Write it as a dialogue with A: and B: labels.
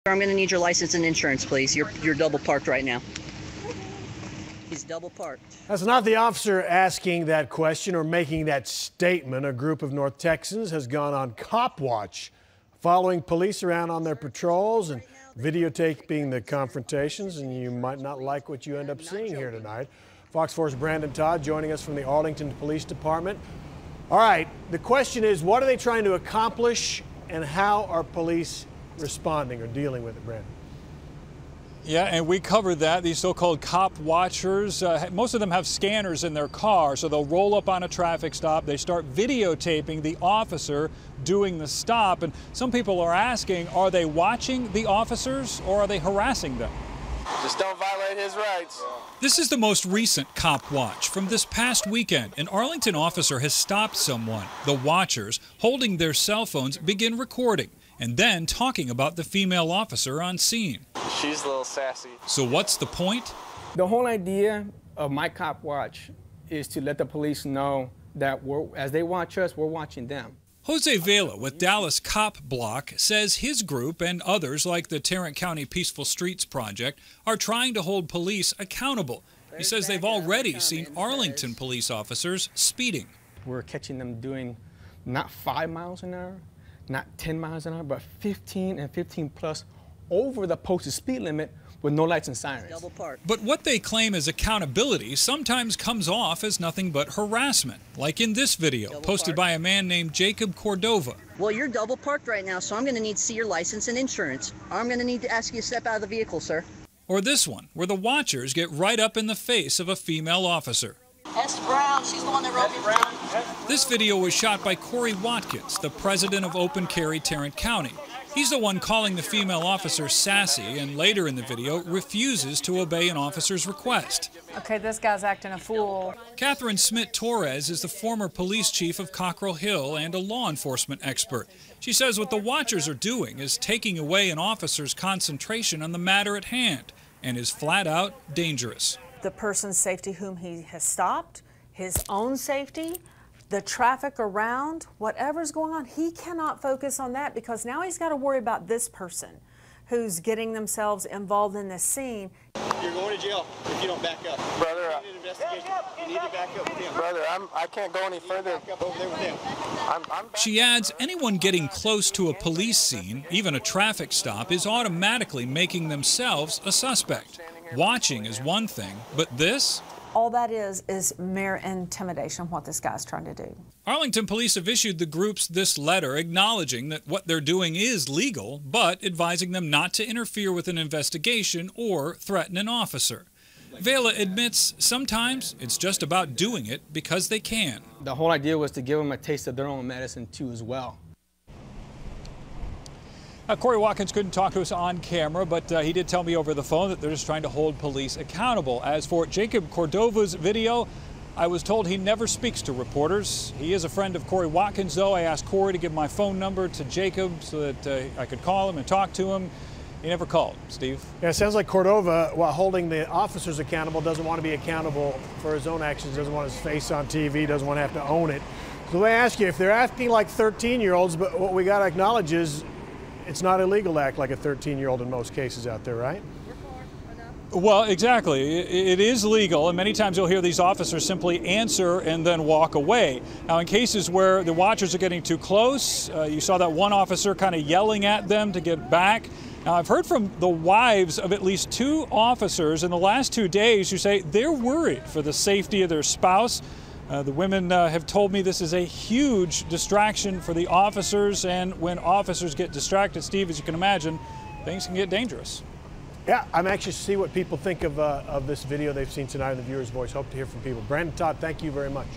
A: I'm going to need your license and insurance, please. You're double parked right now. He's double parked.
B: That's not the officer asking that question or making that statement. A group of North Texans has gone on cop watch, following police around on their patrols and videotaping the confrontations, and you might not like what you end up seeing here tonight. Fox 4's Brandon Todd joining us from the Arlington Police Department. All right, the question is, what are they trying to accomplish, and how are police responding or dealing with it, Brandon?
C: Yeah, and we covered that. These so-called cop watchers, most of them have scanners in their car, so they'll roll up on a traffic stop. They start videotaping the officer doing the stop. And some people are asking, are they watching the officers or are they harassing them?
D: Just don't violate his rights.
C: This is the most recent cop watch from this past weekend. An Arlington officer has stopped someone. The watchers, holding their cell phones, begin recording and then talking about the female officer on scene.
D: She's a little sassy.
C: So what's the point?
E: The whole idea of my cop watch is to let the police know that as they watch us, we're watching them.
C: Jose Vela with Dallas Cop Block says his group and others like the Tarrant County Peaceful Streets Project are trying to hold police accountable. He says they've already seen Arlington police officers speeding.
E: We're catching them doing not 5 miles an hour, not 10 miles an hour, but 15 and 15 plus over the posted speed limit with no lights and sirens.
A: Double parked.
C: But what they claim as accountability sometimes comes off as nothing but harassment, like in this video posted by a man named Jacob Cordova.
A: Well, you're double parked right now, so I'm going to need to see your license and insurance. I'm going to need to ask you to step out of the vehicle, sir.
C: Or this one, where the watchers get right up in the face of a female officer.
A: S. Brown, she's the one that wrote me.
C: This video was shot by Corey Watkins, the president of Open Carry Tarrant County. He's the one calling the female officer sassy, and later in the video refuses to obey an officer's request.
F: Okay, this guy's acting a fool.
C: Catherine Smith-Torres is the former police chief of Cockrell Hill and a law enforcement expert. She says what the watchers are doing is taking away an officer's concentration on the matter at hand and is flat out dangerous.
F: The person's safety whom he has stopped, his own safety, the traffic around, whatever's going on, he cannot focus on that because now he's got to worry about this person who's getting themselves involved in this scene.
G: You're going to jail if you don't back up.
D: Brother,
G: you need an investigation. You need to back up with him.
D: Brother, I can't go any further.
G: Back up over there with him.
C: She adds, anyone getting close to a police scene, even a traffic stop, is automatically making themselves a suspect. Watching is one thing, but this?
F: All that is mere intimidation, what this guy's trying to do.
C: Arlington police have issued the groups this letter acknowledging that what they're doing is legal, but advising them not to interfere with an investigation or threaten an officer. Vela admits sometimes it's just about doing it because they can.
E: The whole idea was to give them a taste of their own medicine too as well.
C: Corey Watkins couldn't talk to us on camera, but he did tell me over the phone that they're just trying to hold police accountable. As for Jacob Cordova's video, I was told he never speaks to reporters. He is a friend of Corey Watkins, though. I asked Corey to give my phone number to Jacob so that I could call him and talk to him. He never called. Steve?
B: Yeah, it sounds like Cordova, while holding the officers accountable, doesn't want to be accountable for his own actions, doesn't want his face on TV, doesn't want to have to own it. So they ask you, if they're acting like 13-year-olds, but what we got to acknowledge is it's not illegal to act like a 13-year-old in most cases out there, right?
C: Well, exactly. It is legal, and many times you'll hear these officers simply answer and then walk away. Now, in cases where the watchers are getting too close, you saw that one officer kind of yelling at them to get back. Now, I've heard from the wives of at least 2 officers in the last 2 days who say they're worried for the safety of their spouse. The women have told me this is a huge distraction for the officers, and when officers get distracted, Steve, as you can imagine, things can get dangerous.
B: Yeah, I'm anxious to see what people think of this video they've seen tonight in the viewer's voice. Hope to hear from people. Brandon Todd, thank you very much.